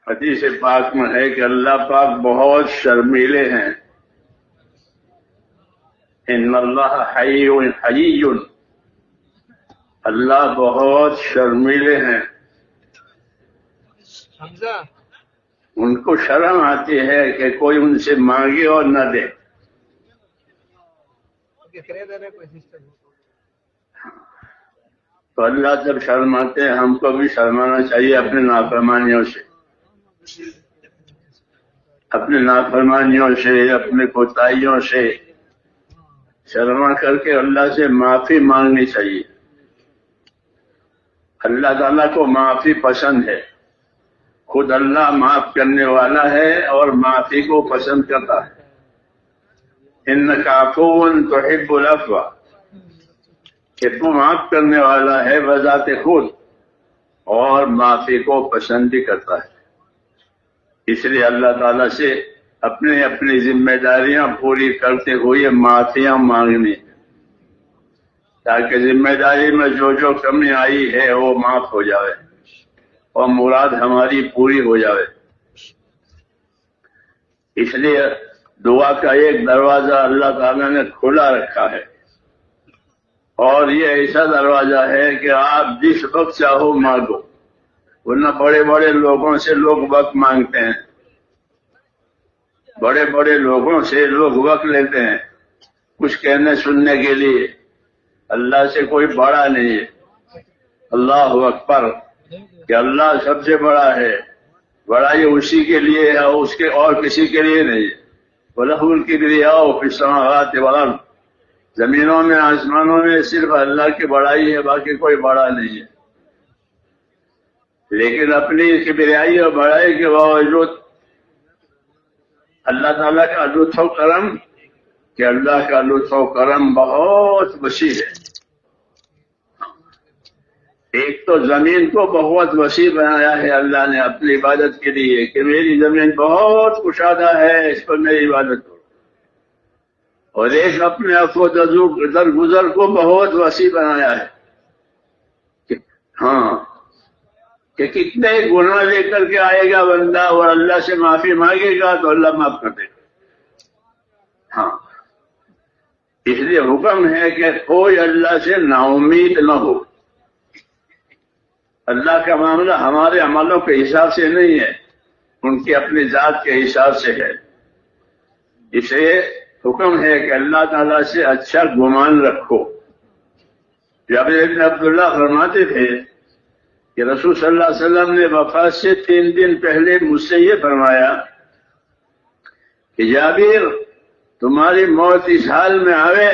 حدیث پاک میں ہے کہ اللہ پاک بہت شرمیلے ہیں. ان اللہ حی حی، اللہ بہت شرمیلے ہیں. ان کو شرم آتی ہے کہ کوئی ان سے مانگے اور نہ دے. تو اللہ جب شرماتے ہیں ہم کو بھی شرمانا چاہیے اپنے نافرمانیوں سے، اپنے نافرمانیوں سے، اپنے کوتاہیوں سے شرما کر کے اللہ سے معافی مانگنی چاہیے. اللہ تعالیٰ کو معافی پسند ہے، خود اللہ معاف کرنے والا ہے اور معافی کو پسند کرتا ہے. انک عفو تحب العفو، کہ تو معاف کرنے والا ہے بذات خود اور معافی کو پسند بھی کرتا ہے. اس لیے اللہ تعالیٰ سے اپنی ذمہ داریاں پوری کرتے ہوئے معافیاں مانگنی، تاکہ ذمہ داری میں جو کمی آئی ہے وہ معاف ہو جائے اور مراد ہماری پوری ہو جائے. اس لیے دعا کا ایک دروازہ اللہ تعالیٰ نے کھلا رکھا ہے، اور یہ ایسا دروازہ ہے کہ آپ جس وقت چاہو مانگو. ورنہ بڑے بڑے لوگوں سے لوگ وقت مانگتے ہیں، بڑے بڑے لوگوں سے لوگ وقت لیتے ہیں کچھ کہنے سننے کے لیے. اللہ سے کوئی بڑا نہیں ہے. اللہ اکبر، کہ اللہ سب سے بڑا ہے. بڑائی اسی کے لیے ہے، اس کے اور کسی کے لیے نہیں ہے. وَلَهُ الْكِبْرِيَاءُ فِي السَّمَاوَاتِ وَالْأَرْضِ، زمینوں میں آسمانوں میں صرف اللہ کی بڑائی ہے، باقی کوئی بڑا نہیں ہے. لیکن اپنی کبریائی اور بڑائی کے باوجود اللہ تعالیٰ کا لطف و کرم، کہ اللہ کا لطف و کرم بہت وسیع ہے. ایک تو زمین کو بہت وسیع بنایا ہے اللہ نے اپنی عبادت کے لیے، کہ میری زمین بہت کشادہ ہے، اس پر میری عبادت کرو. اور ایک اپنے عفو درگزر کو بہت وسیع بنایا ہے، کہ کتنے گناہ لے کر کے آئے گا بندہ اور اللہ سے معافی مانگے گا تو اللہ معاف کر دے گا. اس لیے حکم ہے کہ کوئی اللہ سے نا امید نہ ہو. اللہ کا معاملہ ہمارے عملوں کے حساب سے نہیں ہے، ان کی اپنی ذات کے حساب سے ہے. اس لیے حکم ہے کہ اللہ تعالیٰ سے اچھا گمان رکھو. جابر بن عبداللہ فرماتے تھے کہ رسول صلی اللہ علیہ وسلم نے وفات سے 3 دن پہلے مجھ سے یہ فرمایا کہ جابر، تمہاری موت اس حال میں آوے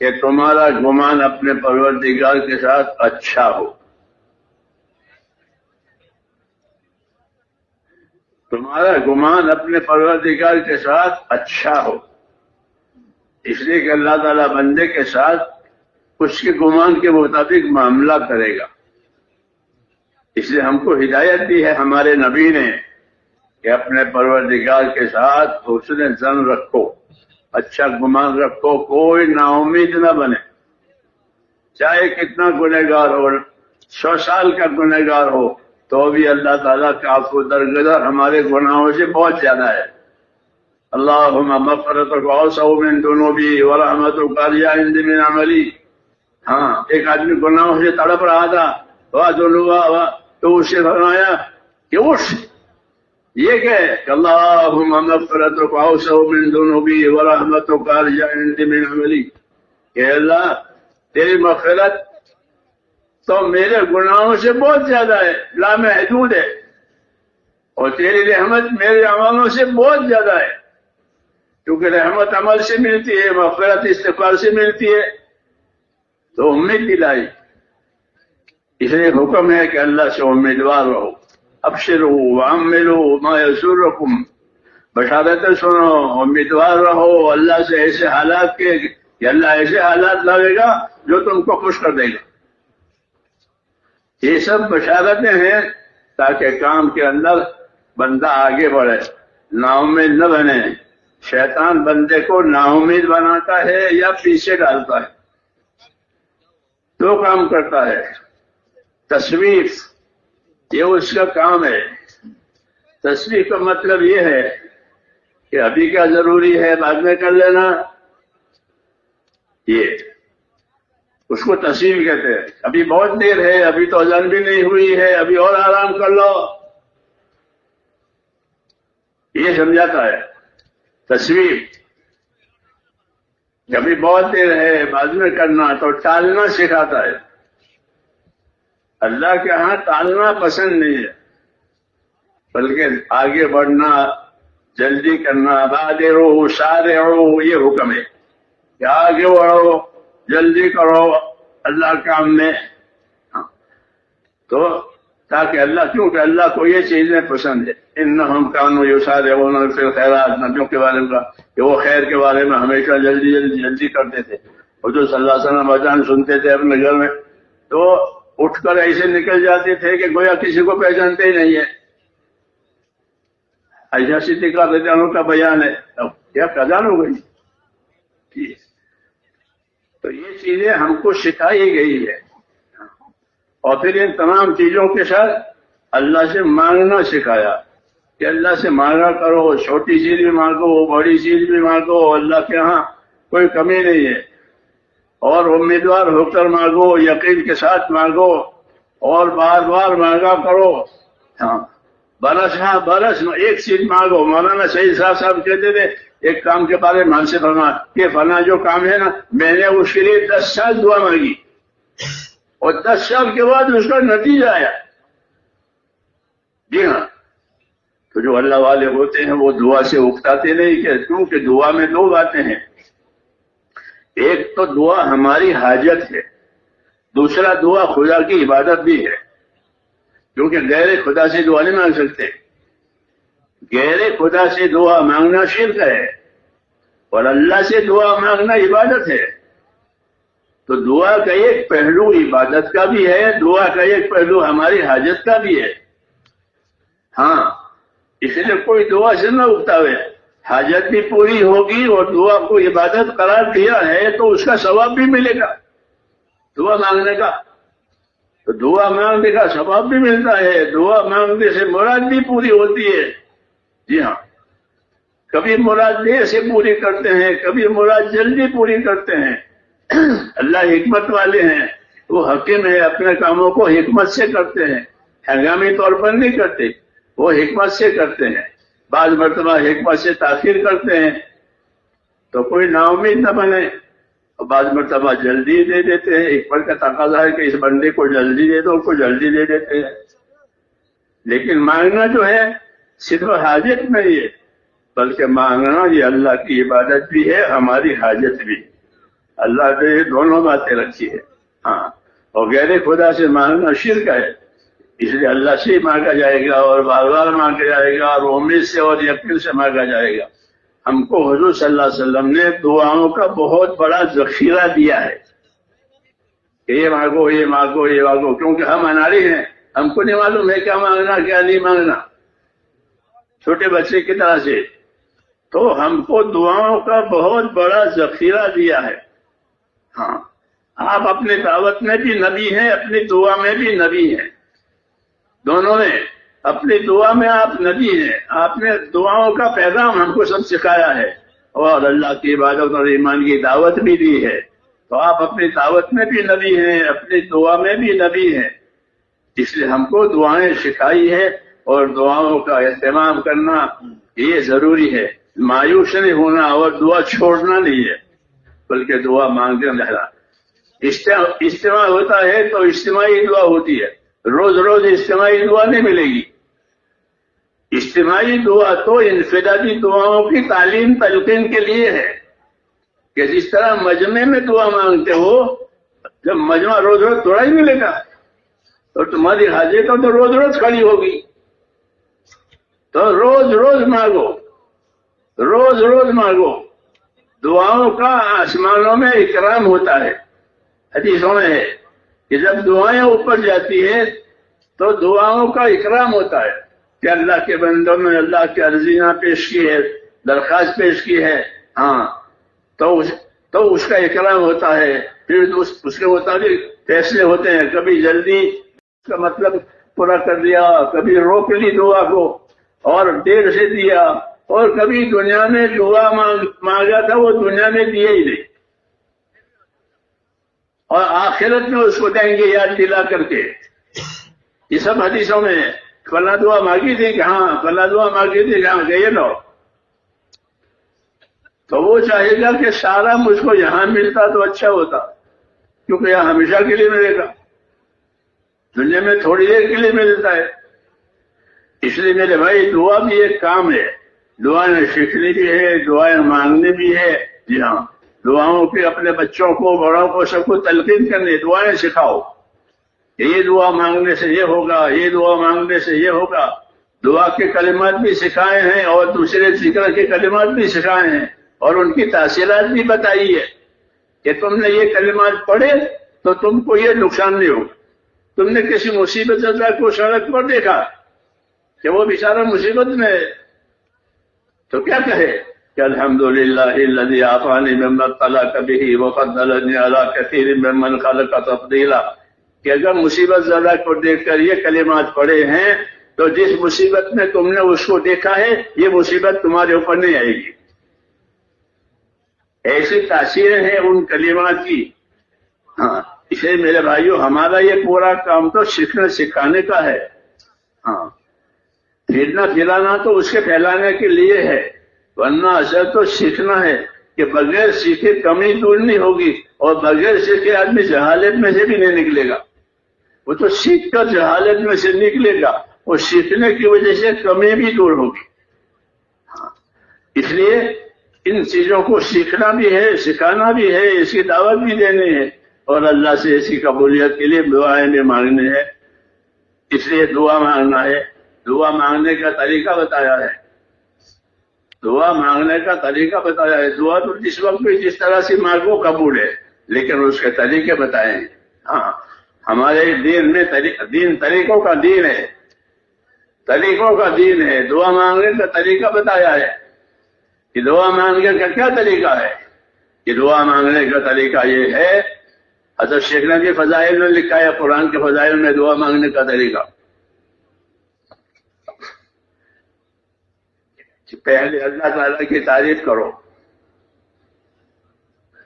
کہ تمہارا گمان اپنے پروردگار کے ساتھ اچھا ہو. تمہارا گمان اپنے پروردگار کے ساتھ اچھا ہو. اس لیے کہ اللہ تعالیٰ بندے کے ساتھ اس کے گمان کے مطابق معاملہ کرے گا. اس لیے ہم کو ہدایت دی ہے ہمارے نبی نے کہ اپنے پروردگار کے ساتھ حسن ظن رکھو، اچھا گمان رکھو، کوئی نا امید نہ بنے. چاہے کتنا گنہگار ہو، 100 سال کا گنہگار ہو، تو بھی اللہ تعالیٰ کا عفو درگزر ہمارے گناہوں سے بہت زیادہ ہے. اللہم مغفرتک اوسع من ذنوبی ورحمتک ارجع عندی من عملی. ایک آدمی گناہوں سے تڑپ رہا تھا، تو اسے فرمایا کہ اٹھ، یہ کہ اللہم مغفرتک اوسع من ذنوبی ورحمتک ارجع عندی من عملی، کہ اللہ تیری مغفرت تو میرے گناہوں سے بہت زیادہ ہے، لامحدود ہے، اور تیری رحمت میرے عملوں سے بہت زیادہ ہے. کیونکہ رحمت عمل سے ملتی ہے، مغفرت استغفار سے ملتی ہے. تو امید دلائی. اس لیے حکم ہے کہ اللہ سے امیدوار رہو. ابشروا وعملوا ما یسرکم، بشارتیں سنو، امیدوار رہو اللہ سے ایسے حالات کے کہ اللہ ایسے حالات لاوے گا جو تم کو خوش کر دے گا. یہ سب بشارتیں ہیں تاکہ کام کے اندر بندہ آگے بڑھے، نا امید نہ بنے. شیطان بندے کو نا امید بناتا ہے یا پیچھے ڈالتا ہے. 2 کام کرتا ہے. تصویف، یہ اس کا کام ہے. تصویح کا مطلب یہ ہے کہ ابھی کیا ضروری ہے بعد میں کر لینا، یہ اس کو تصویح کہتے ہیں. ابھی بہت دیر ہے، ابھی تو اذان بھی نہیں ہوئی ہے، ابھی اور آرام کر لو، یہ سمجھاتا ہے تصویح. ابھی بہت دیر ہے بعد میں کرنا، تو ٹالنا سکھاتا ہے. اللہ کے ہاں ٹالنا پسند نہیں ہے، بلکہ آگے بڑھنا، جلدی کرنا. بادروا سارعوا، یہ حکم ہے کہ آگے بڑھو، جلدی کرو اللہ کام میں. تو تاکہ اللہ، کیونکہ اللہ کو یہ چیزیں پسند ہے. انہم کانوا یسارعون فی الخیرات، نبیوں کے بارے میں کہ وہ خیر کے بارے میں ہمیشہ جلدی جلدی جلدی کرتے تھے. حضور صلی اللہ علیہ وسلم اذان سنتے تھے اپنے گھر میں تو اٹھ کر ایسے نکل جاتے تھے کہ گویا کسی کو پہچانتے ہی نہیں ہے. عائشہ صدیقہ رضی اللہ عنہا کا بیان ہے. اب کیا اذان ہو گئی؟ تو یہ چیزیں ہم کو سکھائی گئی ہے. اور پھر ان تمام چیزوں کے ساتھ اللہ سے مانگنا سکھایا کہ اللہ سے مانگا کرو، چھوٹی چیز بھی مانگو، بڑی چیز بھی مانگو، اللہ کے ہاں کوئی کمی نہیں ہے. اور امیدوار ہو کر مانگو، یقین کے ساتھ مانگو، اور بار بار مانگا کرو. ہاں برس، ہاں برس ایک چیز مانگو. مولانا سعید صاحب کہتے تھے ایک کام کے بارے میں ہم سے فرما کہ فلاں جو کام ہے نا، میں نے اس کے لیے 10 سال دعا مانگی اور 10 سال کے بعد اس کا نتیجہ آیا. جی ہاں. تو جو اللہ والے ہوتے ہیں وہ دعا سے اکتاتے نہیں، کہ کیونکہ دعا میں 2 باتیں ہیں. ایک تو دعا ہماری حاجت ہے، دوسرا دعا خدا کی عبادت بھی ہے. کیونکہ غیر خدا سے دعا نہیں مانگ سکتے. غیر خدا سے دعا مانگنا شرک ہے، اور اللہ سے دعا مانگنا عبادت ہے. تو دعا کا ایک پہلو عبادت کا بھی ہے، دعا کا ایک پہلو ہماری حاجت کا بھی ہے. ہاں اس لیے کوئی دعا سے نہ اکتاوے، حاجت بھی پوری ہوگی اور دعا کو عبادت قرار دیا ہے تو اس کا ثواب بھی ملے گا دعا مانگنے کا. تو دعا مانگنے کا ثواب بھی ملتا ہے، دعا مانگنے سے مراد بھی پوری ہوتی ہے. جی ہاں. کبھی مراد دیر سے پوری کرتے ہیں، کبھی مراد جلدی پوری کرتے ہیں. اللہ حکمت والے ہیں، وہ حکیم ہے، اپنے کاموں کو حکمت سے کرتے ہیں، ہنگامی طور پر نہیں کرتے، وہ حکمت سے کرتے ہیں. بعض مرتبہ حکمت سے تاخیر کرتے ہیں تو کوئی نا امید نہ بنے، اور بعض مرتبہ جلدی دے دیتے ہیں. حکمت کا تقاضا ہے کہ اس بندے کو جلدی دے دو، کو جلدی دے دیتے ہیں. لیکن مانگنا جو ہے صرف حاجت نہیں ہے، بلکہ مانگنا یہ اللہ کی عبادت بھی ہے، ہماری حاجت بھی. اللہ نے یہ دونوں باتیں رکھی ہے. ہاں. اور غیر خدا سے مانگنا شرک ہے، اس لیے اللہ سے ہی مانگا جائے گا اور بار بار مانگا جائے گا اور امید سے اور یقین سے مانگا جائے گا. ہم کو حضور صلی اللہ علیہ وسلم نے دعاؤں کا بہت بڑا ذخیرہ دیا ہے کہ یہ مانگو، یہ مانگو، یہ مانگو. کیونکہ ہم اناری ہیں، ہم کو نہیں معلوم ہے کیا مانگنا کیا نہیں مانگنا، چھوٹے بچے کی طرح سے. تو ہم کو دعاؤں کا بہت بڑا ذخیرہ دیا ہے. ہاں. آپ اپنے دعوت میں بھی نبی ہیں، اپنی دعا میں بھی نبی ہیں، دونوں میں. اپنی دعا میں آپ نبی ہیں، آپ نے دعاؤں کا پیغام ہم کو سب سکھایا ہے اور اللہ کی عبادت اور ایمان کی دعوت بھی دی ہے. تو آپ اپنی دعوت میں بھی نبی ہیں، اپنی دعا میں بھی نبی ہیں. اس لیے ہم کو دعائیں سکھائی ہے اور دعاؤں کا اہتمام کرنا یہ ضروری ہے. مایوس نہیں ہونا اور دعا چھوڑنا نہیں ہے، بلکہ دعا مانگتے رہنا. اجتماع ہوتا ہے تو اجتماعی دعا ہوتی ہے، روز روز اجتماعی دعا نہیں ملے گی. اجتماعی دعا تو انفرادی دعاؤں کی تعلیم تلقین کے لیے ہے کہ جس طرح مجمع میں دعا مانگتے ہو، جب مجمع روز روز تھوڑا ہی ملے گا تو تمہاری حاجت تو روز روز کھڑی ہوگی. تو روز روز مانگو، روز روز مانگو. دعاؤں کا آسمانوں میں اکرام ہوتا ہے. حدیثوں میں ہے کہ جب دعائیں اوپر جاتی ہیں تو دعاؤں کا اکرام ہوتا ہے کہ اللہ کے بندوں نے اللہ کی عرضیاں پیش کی ہے، درخواست پیش کی ہے. ہاں. تو اس کا اکرام ہوتا ہے. پھر اس کے مطابق فیصلے ہوتے ہیں. کبھی جلدی کا مطلب پورا کر دیا، کبھی روک لی دعا کو. اور دیر سے دیا، اور کبھی دنیا میں دعا مانگا تھا وہ دنیا میں دیے ہی نہیں، اور آخرت میں اس کو دیں گے یاد دلا کر کے۔ یہ سب حدیثوں میں ہے۔ فلاں دعا مانگی تھی کہ ہاں، فلاں دعا مانگی تھی کہ ہاں، گئے لو، تو وہ چاہے گا کہ سارا مجھ کو یہاں ملتا تو اچھا ہوتا، کیونکہ یہاں ہمیشہ کے لیے ملے گا، دنیا میں تھوڑی دیر کے لیے ملتا ہے۔ اس لیے میرے بھائی دعا بھی ایک کام ہے، دعائیں سیکھنی بھی ہے، دعائیں مانگنی بھی ہے۔ جی ہاں، دعاؤں کی اپنے بچوں کو، بڑوں کو، سب کو تلقین کرنی، دعائیں سکھاؤ، یہ دعا مانگنے سے یہ ہوگا، یہ دعا مانگنے سے یہ ہوگا۔ دعا کے کلمات بھی سکھائے ہیں اور دوسرے ذکر کے کلمات بھی سکھائے ہیں، اور ان کی تاثیرات بھی بتائی ہے کہ تم نے یہ کلمات پڑھے تو تم کو یہ نقصان نہیں ہوگا۔ تم نے کسی مصیبت زدہ کو سڑک پر دیکھا کہ وہ بیچارہ مصیبت میں ہے، تو کیا کہے کہ الحمدللہ الذی عافانی مما ابتلاک بہ وفضلنی علی کثیر ممن خلق تفضیلا، کہ اگر مصیبت زدہ کو دیکھ کر یہ کلمات پڑھے ہیں تو جس مصیبت میں تم نے اس کو دیکھا ہے یہ مصیبت تمہارے اوپر نہیں آئے گی۔ ایسی تاثیریں ہیں ان کلمات کی۔ ہاں، اس لیے میرے بھائیو ہمارا یہ پورا کام تو سیکھنے سکھانے کا ہے۔ ہاں، پھرنا پھرانا تو اس کے پھیلانے کے لیے ہے، ورنہ اصل تو سیکھنا ہے کہ بغیر سیکھے کمی دور نہیں ہوگی، اور بغیر سیکھے آدمی جہالت میں سے بھی نہیں نکلے گا۔ وہ تو سیکھ کر جہالت میں سے نکلے گا، اور سیکھنے کی وجہ سے کمی بھی دور ہوگی۔ ہاں، اس لیے ان چیزوں کو سیکھنا بھی ہے، سکھانا بھی ہے، اس کی دعوت بھی دینی ہے، اور اللہ سے اسی قبولیت کے لیے دعائیں بھی مانگنی ہے۔ اس لیے دعا مانگنا ہے، دعا مانگنے کا طریقہ بتایا ہے، دعا مانگنے کا طریقہ بتایا ہے۔ دعا تو جس وقت بھی جس طرح سے مانگو قبول ہے، لیکن اس کے طریقے بتائے ہیں۔ ہاں، ہمارے دین میں دین طریقوں کا دین ہے، طریقوں کا دین ہے۔ دعا مانگنے کا طریقہ بتایا ہے کہ دعا مانگنے کا کیا طریقہ ہے، کہ دعا مانگنے کا طریقہ یہ ہے، حضرت شیخ نبی فضائل نے لکھا ہے، قرآن کے فضائل میں دعا مانگنے کا طریقہ۔ پہلے اللہ تعالیٰ کی تعریف کرو،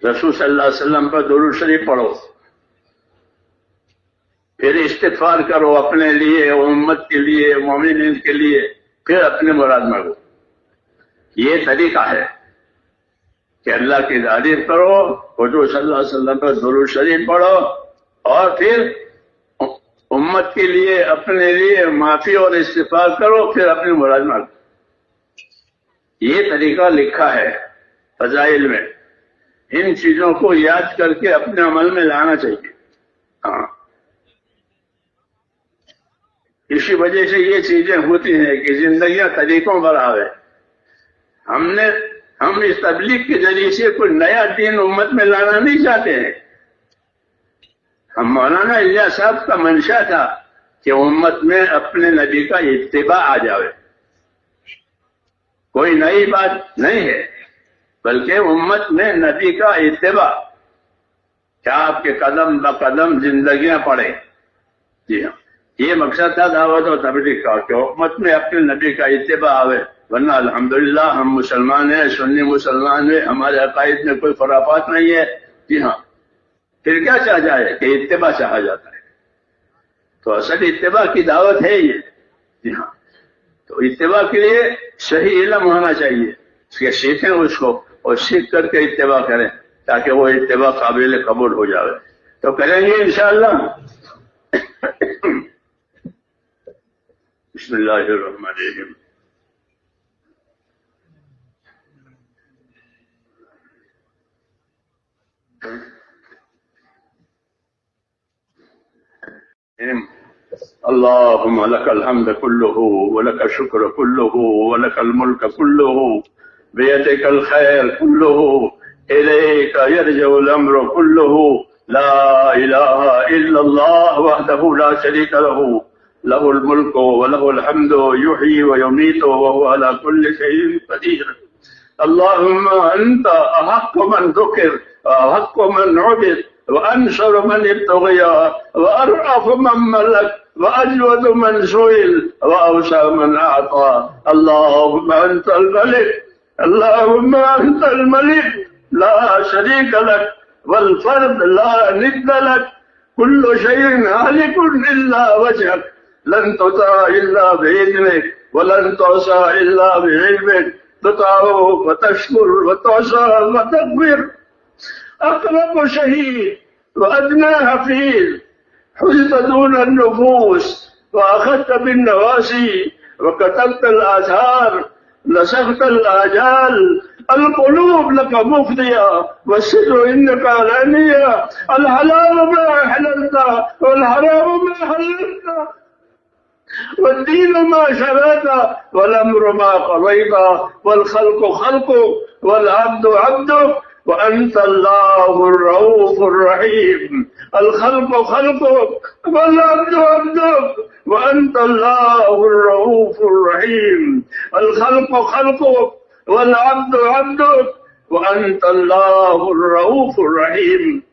رسول صلی اللہ علیہ وسلم پر درود شریف پڑھو، پھر استغفار کرو اپنے لیے، امت کے لیے، مومنین کے لیے، پھر اپنے مراد مانگو۔ یہ طریقہ ہے کہ اللہ کی تعریف کرو، حضور صلی اللہ علیہ وسلم پر درود شریف پڑھو، اور پھر امت کے لیے، اپنے لیے معافی اور استغفار کرو، پھر اپنے مراد مانگو۔ یہ طریقہ لکھا ہے فضائل میں۔ ان چیزوں کو یاد کر کے اپنے عمل میں لانا چاہیے۔ ہاں، اسی وجہ سے یہ چیزیں ہوتی ہیں کہ زندگیاں طریقوں پر آوے۔ ہم اس تبلیغ کے ذریعے سے کوئی نیا دین امت میں لانا نہیں چاہتے ہیں۔ ہم مولانا الیاس صاحب کا منشا تھا کہ امت میں اپنے نبی کا اتباع آ جاوے، کوئی نئی بات نہیں ہے، بلکہ امت میں نبی کا اتباع، کیا آپ کے قدم بقدم زندگیاں پڑے۔ جی ہاں، یہ مقصد تھا دعوت و تبلیغ کا کہ امت میں اپنے نبی کا اتباع آوے۔ ورنہ الحمدللہ ہم مسلمان ہیں، سنی مسلمان ہیں، ہمارے عقائد میں کوئی خرافات نہیں ہے۔ جی ہاں، پھر کیا چاہ جائے کہ اتباع چاہا جاتا ہے، تو اصل اتباع کی دعوت ہے یہ۔ جی ہاں، تو اتباع کے لیے صحیح علم ہونا چاہیے، اس کے سیکھیں اس کو، اور سیکھ کر کے اتباع کریں تاکہ وہ اتباع قابل قبول ہو جائے۔ تو کریں گے انشاءاللہ۔ بسم اللہ الرحمن الرحیم۔ اللهم لك الحمد كله ولك الشكر كله ولك الملك كله بيدك الخير كله إليك يرجع الأمر كله لا إله إلا الله وحده لا شريك له له الملك وله الحمد يحيي ويميت وهو على كل شيء قدير اللهم أنت أحق من ذكر وأحق من عبد وأنصر من ابتغي وأرأف من ملك وأجود من سئل وأوسع من أعطى. اللهم أنت الملك، اللهم أنت الملك لا شريك لك والفرد لا ند لك، كل شيء هالك إلا وجهك، لن تطاع إلا بإذنك ولن تعصى إلا بعلمك، تطاع وتشكر وتعصى وتكبر. أقرب شهيد وأدنى حفيظ، حزت دون النفوس وأخذت بالنواسي وكتبت الآثار، نسخت الآجال، القلوب لك مفضية والستر إنك علانية، الحلال ما أحللت والحرام ما حللت، والدين ما شرعت والأمر ما قضيت، والخلق خلقك والعبد عبدك، وأنت الله الرؤوف الرحيم. الخلق خلقك والعبد عبدك، وأنت الله الرؤوف الرحيم. الخلق خلقك والعبد عبدك، وأنت الله الرؤوف الرحيم.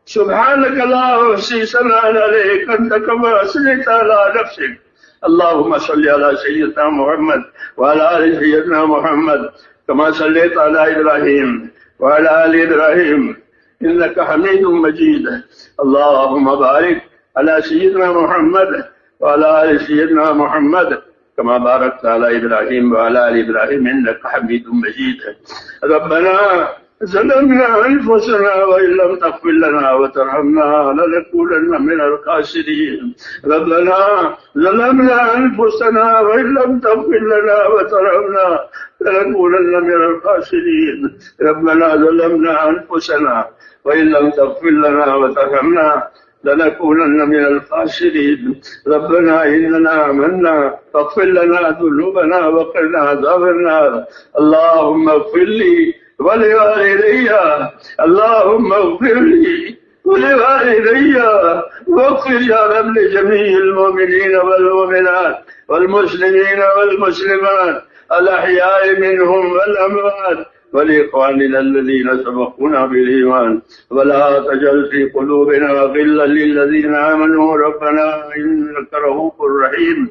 سبحانك لا أحصي ثناء عليك أنت كما أثنيت على نفسك. اللهم صل على سيدنا محمد وعلى آل سيدنا محمد كما صليت على إبراهيم وعلى آل إبراهيم إنك حميد مجيد. اللهم بارك على سيدنا محمد وعلى آل سيدنا محمد كما باركت على إبراهيم وعلى آل إبراهيم إنك حميد مجيد. ربنا ظلمنا أنفسنا وإن لم تغفر لنا وترحمنا لنكونن من الخاسرين. ربنا ظلمنا أنفسنا وإن لم تغفر لنا وترحمنا لنكونن من الخاسرين. ربنا ظلمنا أنفسنا وإن لم تغفر لنا وترحمنا لنكونن من الخاسرين. ربنا إننا آمنا فاغفر لنا ذنوبنا وقنا عذاب النار. اللهم اغفر لي ولوالدي، اللهم اغفر لي ولوالدي، واغفر يا رب لجميع المؤمنين والمؤمنات والمسلمين والمسلمات الأحياء منهم والأموات، ولإخواننا الذين سبقونا بالإيمان، ولا تجعل في قلوبنا غلا للذين آمنوا ربنا إنك رؤوف رحيم.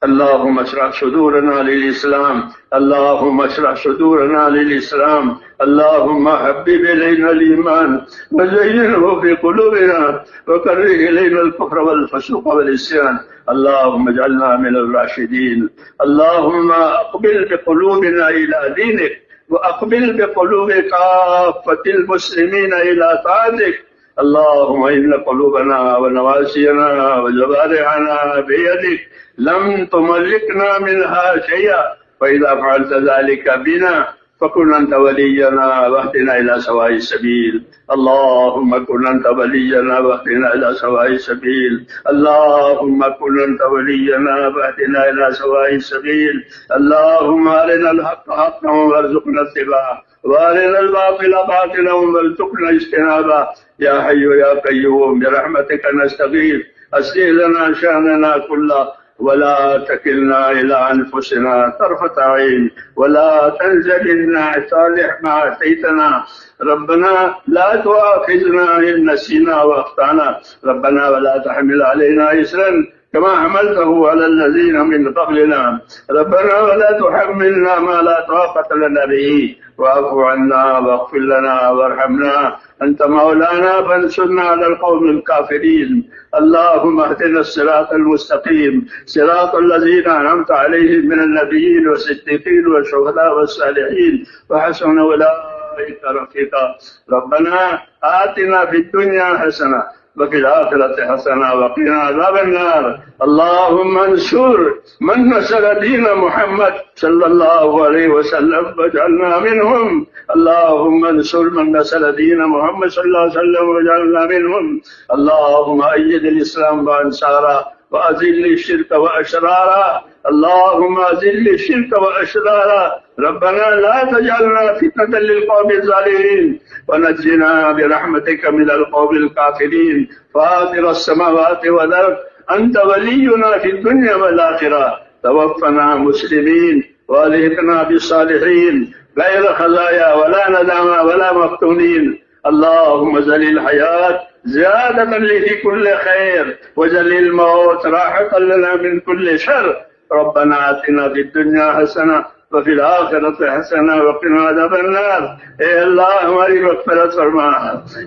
اللهم اشرح صدورنا للإسلام، اللهم اشرح صدورنا للإسلام. اللهم حبب إلينا الإيمان وزينه في قلوبنا وكره إلينا الكفر والفسوق والعصيان. اللهم اجعلنا من الراشدين. اللهم أقبل بقلوبنا إلى دينك، وأقبل بقلوب كافة المسلمين إلى طاعتك. اللهم إن قلوبنا ونواسينا وجوارحنا بيدك، لم تملكنا منها شيئا، فإذا فعلت ذلك بنا فكن أنت ولينا واهدنا إلى سواء السبيل. اللهم كن أنت ولينا واهدنا إلى سواء السبيل. اللهم كن أنت ولينا واهدنا إلى سواء السبيل. اللهم أرنا الحق حقا وارزقنا اتباعه، وأرنا الباطل باطلا وارزقنا اجتنابه. يا حي يا قيوم برحمتك نستغيث، أصلح لنا شأننا كله ولا تكلنا إلى أنفسنا طرفة عين، ولا تنزلنا صالح ما أتيتنا. ربنا لا تؤاخذنا إن نسينا وأخطأنا، ربنا ولا تحمل علينا إصرا كما حملته على الذين من قبلنا. ربنا ولا تحملنا ما لا طاقة لنا به، واعف عنا واغفر لنا وارحمنا، أنت مولانا فانصرنا على القوم الكافرين. اللهم اهدنا الصراط المستقيم، صراط الذين أنعمت عليهم من النبيين والصديقين والشهداء والصالحين وحسن أولئك رفيقا. ربنا آتنا في الدنيا حسنة وفي الآخرة حسنة وقنا عذاب النار. اللهم انصر من نصر دين محمد صلى الله عليه وسلم واجعلنا منهم. اللهم انصر من نصر دين محمد صلى الله عليه وسلم واجعلنا منهم. اللهم أيد الإسلام وأنصاره وأذل الشرك وأشراره. اللهم أذل الشرك وأشراره. ربنا لا تجعلنا فتنة للقوم الظالمين، ونجنا برحمتك من القوم الكافرين. فاطر السماوات والأرض، أنت ولينا في الدنيا والآخرة. توفنا مسلمين والحقنا بالصالحين غير خزايا ولا ندامة ولا مفتونين. اللهم زل الحياة زيادة لي في كل خير، وجل الموت راحة لنا من كل شر. ربنا آتنا في الدنيا حسنة وفي الآخرة حسنة وقنا عذاب النار. اے اللہ ہماری مغفرت فرما،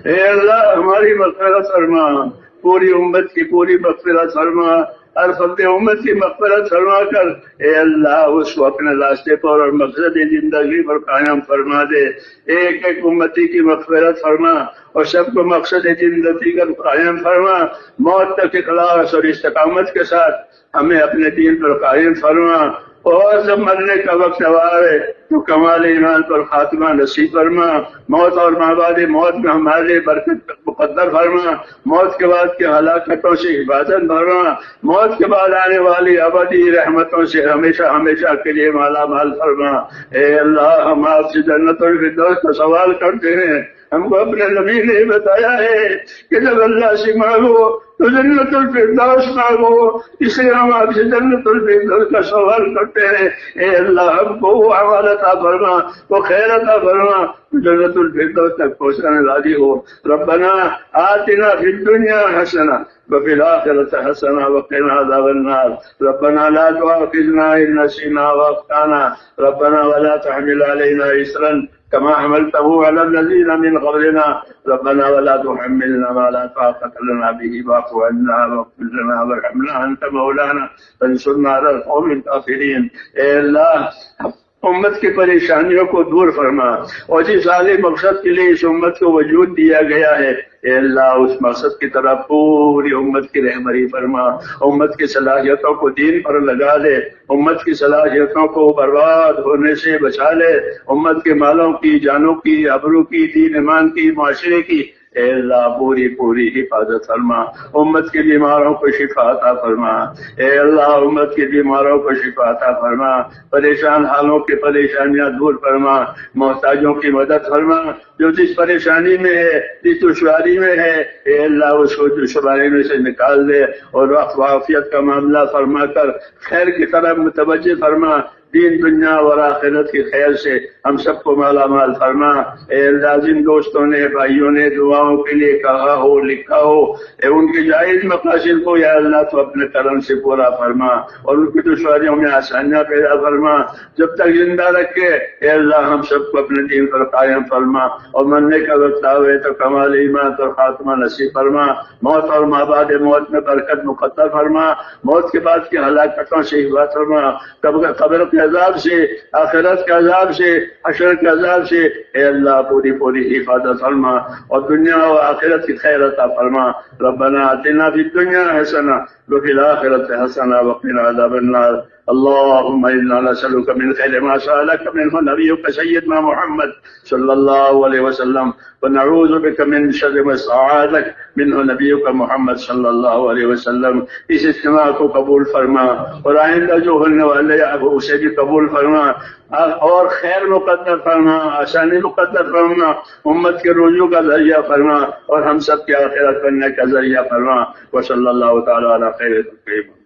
اے اللہ ہماری مغفرت فرما، پوری امت کی پوری مغفرت فرما، ہر فرد امت کی مغفرت فرما کر اے اللہ اس کو اپنے راستے پر اور مقصد زندگی پر قائم فرما دے. ایک ایک امتی کی مغفرت فرما اور سب کو مقصد زندگی کا قائم فرما. موت تک اخلاص اور استقامت کے ساتھ ہمیں اپنے دین پر قائم فرما، اور جب مرنے کا وقت آئے تو کمال ایمان پر خاتمہ نصیب فرما. موت اور بعد موت میں ہمارے برکت مقدر فرما. موت کے بعد کے ہلاکتوں سے حفاظت فرما. موت کے بعد آنے والی ابدی رحمتوں سے ہمیشہ ہمیشہ کے لیے مالا مال فرما. اے اللہ ہم آپ سے جنت الفردوس کا سوال کرتے ہیں. ہم کو اپنے نبی نے بتایا ہے کہ جب اللہ سے مانگو تو جنت الفردوس مانگو، اس لیے ہم آپ سے جنت الفردوس کا سوال کرتے ہیں. اے اللہ ہم کو وہ عمل عطا فرما، وہ خیر عطا فرما جنت الفردوس تک پہنچانے والی ہو. ربنا آتنا فی الدنیا حسنہ وفي الآخرة حسنة وقنا عذاب النار. ربنا لا تؤاخذنا إن نسينا وأخطأنا. ربنا ولا تحمل علينا إصرا كما حملته على الذين من قبلنا. ربنا ولا تحملنا ما لا طاقة لنا به واعف عنا واغفر لنا وارحمنا أنت مولانا فانصرنا على القوم الكافرين. اے اللہ امت کی پریشانیوں کو دور فرما، اور جس عالی مقصد کے لیے اس امت کو وجود دیا گیا ہے اے اللہ اس مقصد کی طرف پوری امت کی رہبری فرما. امت کی صلاحیتوں کو دین پر لگا دے، امت کی صلاحیتوں کو برباد ہونے سے بچا لے. امت کے مالوں کی، جانوں کی، ابرو کی، دین ایمان کی، معاشرے کی اے اللہ پوری پوری حفاظت فرما. امت کے بیماروں کو شفا عطا فرما. اے اللہ امت کے بیماروں کو شفا عطا فرما. پریشان حالوں کی پریشانیاں دور فرما. محتاجوں کی مدد فرما. جو جس پریشانی میں ہے، جس دشواری میں ہے اے اللہ اس کو دشواری میں سے نکال دے اور وقت وعافیت کا معاملہ فرما کر خیر کی طرف متوجہ فرما. دین دنیا اور آخرت کی خیر سے ہم سب کو مالا مال فرما. اے اللہ جن دوستوں نے بھائیوں نے دعاؤں کے لیے کہا ہو لکھا ہو اے ان کی جائز مقاصد کو یا اللہ تو اپنے کرم سے پورا فرما اور ان کی دشواریوں میں آسانیاں پیدا فرما. جب تک زندہ رکھے اے اللہ ہم سب کو اپنے دین پر قائم فرما، اور مرنے کا وقت آئے تو کمال ایمان اور خاتمہ نصیب فرما. موت اور بعد موت میں برکت مقدر فرما. موت کے بعد کی ہلاکتوں سے حفاظت فرما. قبر کے عذاب سے، آخرت کے عذاب سے، حشر کے عذاب سے اے اللہ پوری پوری حفاظت فرما اور دنیا و آخرت کی خیر عطا فرما. ربنا آتنا فی الدنیا حسنہ وفی الآخرۃ حسنہ وقنا عذاب النار. اللهم إنا نسألك من خير ما سألك منه نبيك سيدنا محمد صلى الله عليه وسلم، ونعوذ بك من شر ما استعاذك منه نبيك محمد صلى الله عليه وسلم. اس اجتماع کو قبول فرما اور آئندہ جو ہونے والے اسے بھی قبول فرما اور خیر مقدر فرما، آسانی مقدر فرما، امت کے رجوع کا ذریعہ فرما اور ہم سب کی آخرت بننے کا ذریعہ فرما. وصلی اللہ تعالی علی خیر خلقہ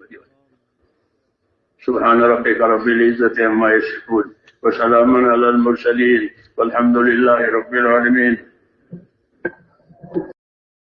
سبحان ربك رب العزة عما يصفون وسلام على المرسلين والحمد لله رب العالمين.